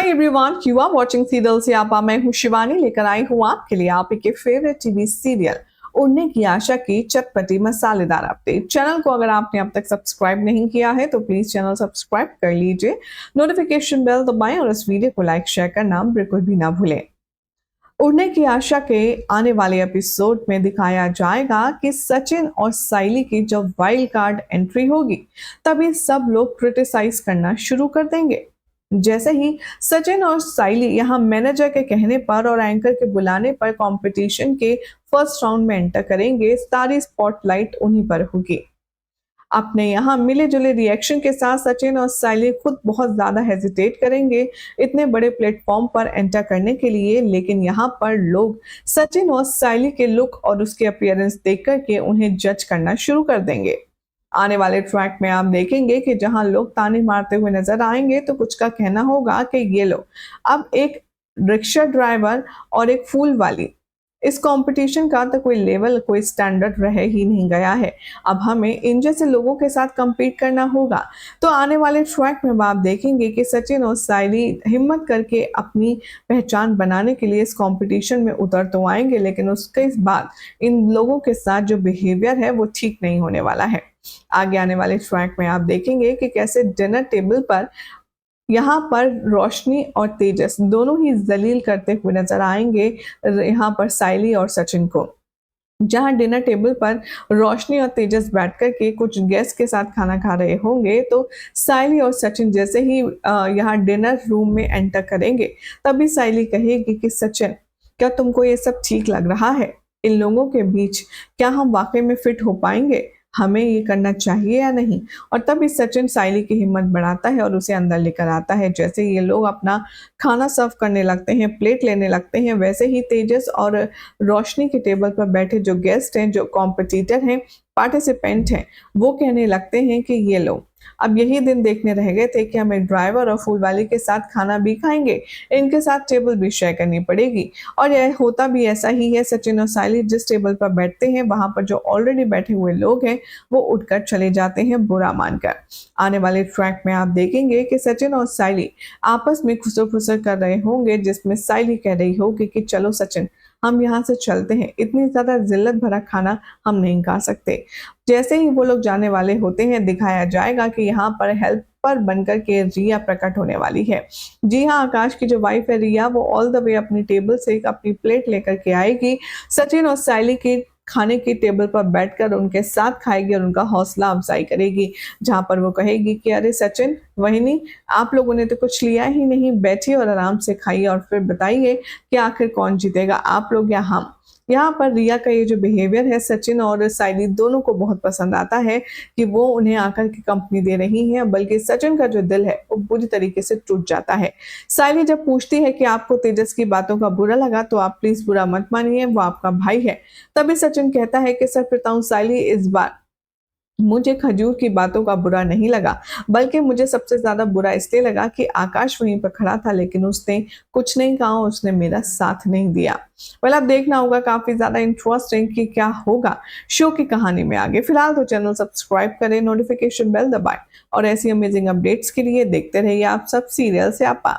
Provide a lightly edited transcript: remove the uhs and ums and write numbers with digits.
Hi everyone, you are watching serial से आपा। मैं हूं शिवानी, लेकर आई हूं आपके लिए आपके फेवरेट टीवी सीरियल उड़ने की आशा की चटपटी मसालेदार अपडेट। चैनल को अगर आपने अब तक सब्सक्राइब नहीं किया है तो प्लीज चैनल सब्सक्राइब कर लीजिए, नोटिफिकेशन बेल दबाएं और इस वीडियो को लाइक शेयर करना बिल्कुल भी ना भूलें। उड़ने की आशा के आने वाले एपिसोड में दिखाया जाएगा कि सचिन और साइली की जब वाइल्ड कार्ड एंट्री होगी तभी सब लोग क्रिटिसाइज करना शुरू कर देंगे। जैसे ही सचिन और साइली यहाँ मैनेजर के कहने पर और एंकर के बुलाने पर कंपटीशन के फर्स्ट राउंड में एंटर करेंगे, सारी स्पॉटलाइट उन्हीं पर होगी। अपने यहाँ मिले जुले रिएक्शन के साथ सचिन और साइली खुद बहुत ज्यादा हेजिटेट करेंगे इतने बड़े प्लेटफॉर्म पर एंटर करने के लिए, लेकिन यहाँ पर लोग सचिन और साइली के लुक और उसके अपीयरेंस देख करके उन्हें जज करना शुरू कर देंगे। आने वाले ट्रैक में आप देखेंगे कि जहां लोग ताने मारते हुए नजर आएंगे तो कुछ का कहना होगा कि ये लो, अब एक रिक्शा ड्राइवर और एक फूल वाली, इस कंपटीशन का तो कोई लेवल कोई स्टैंडर्ड रह ही नहीं गया है। अब हमें इन जैसे लोगों के साथ compete करना होगा। तो आने वाले ट्रैक में आप देखेंगे कि सचिन और साइली हिम्मत करके अपनी पहचान बनाने के लिए इस कंपटीशन में उतर तो आएंगे, लेकिन उसके बाद इन लोगों के साथ जो बिहेवियर है वो ठीक नहीं होने वाला है। आगे आने वाले ट्रैक में आप देखेंगे कि कैसे डिनर टेबल पर यहाँ पर रोशनी और तेजस दोनों ही जलील करते हुए नजर आएंगे यहाँ पर साइली और सचिन को। जहां डिनर टेबल पर रोशनी और तेजस बैठकर के कुछ गेस्ट के साथ खाना खा रहे होंगे तो साइली और सचिन जैसे ही यहाँ डिनर रूम में एंटर करेंगे तभी साइली कहेगी कि सचिन, क्या तुमको ये सब ठीक लग रहा है? इन लोगों के बीच क्या हम वाकई में फिट हो पाएंगे? हमें ये करना चाहिए या नहीं? और तभी सचिन साइली की हिम्मत बढ़ाता है और उसे अंदर लेकर आता है। जैसे ये लोग अपना खाना सर्व करने लगते हैं, प्लेट लेने लगते हैं, वैसे ही तेजस और रोशनी के टेबल पर बैठे जो गेस्ट हैं, जो कॉम्पिटिटर हैं, पार्टिसिपेंट हैं, वो कहने लगते हैं कि ये लो, अब यही दिन देखने रह गए थे कि हमें ड्राइवर और फूलवाली के साथ खाना भी खाएंगे, इनके साथ टेबल भी शेयर करनी पड़ेगी। और यह होता भी ऐसा ही है। सचिन और साइली जिस टेबल पर बैठते हैं वहां पर जो ऑलरेडी बैठे हुए लोग हैं वो उठकर चले जाते हैं बुरा मानकर। आने वाले ट्रैक में आप देखेंगे कि सचिन और साइली आपस में खुसर फुसर कर रहे होंगे, जिसमें साइली कह रही होगी कि चलो सचिन, हम यहाँ से चलते हैं, इतनी ज्यादा जिल्लत भरा खाना हम नहीं खा सकते। जैसे ही वो लोग जाने वाले होते हैं दिखाया जाएगा कि यहाँ पर हेल्पर बनकर के रिया प्रकट होने वाली है। जी हाँ, आकाश की जो वाइफ है रिया, वो ऑल द वे अपनी टेबल से अपनी प्लेट लेकर के आएगी, सचिन और साइली की खाने की टेबल पर बैठकर उनके साथ खाएगी और उनका हौसला अफजाई करेगी। जहां पर वो कहेगी कि अरे सचिन, वहिनी, आप लोगों ने तो कुछ लिया ही नहीं, बैठिए और आराम से खाइए और फिर बताइए कि आखिर कौन जीतेगा, आप लोग या हम। यहाँ पर रिया का ये जो बिहेवियर है सचिन और साइली दोनों को बहुत पसंद आता है कि वो उन्हें आकर के कंपनी दे रही है, बल्कि सचिन का जो दिल है वो पूरी तरीके से टूट जाता है। साइली जब पूछती है कि आपको तेजस की बातों का बुरा लगा तो आप प्लीज बुरा मत मानिए, वो आपका भाई है। तभी सचिन कहता है कि सच बताऊं साइली, इस बार मुझे खजूर की बातों का बुरा नहीं लगा, बल्कि मुझे सबसे ज्यादा बुरा इसलिए लगा कि आकाश वहीं पर खड़ा था लेकिन उसने कुछ नहीं कहा, उसने मेरा साथ नहीं दिया। वेल, अब देखना होगा, काफी ज्यादा इंटरेस्टिंग कि क्या होगा शो की कहानी में आगे। फिलहाल तो चैनल सब्सक्राइब करें, नोटिफिकेशन बेल दबाएं और ऐसी अमेजिंग अपडेट्स के लिए देखते रहिए आप सब सीरियल से आपा।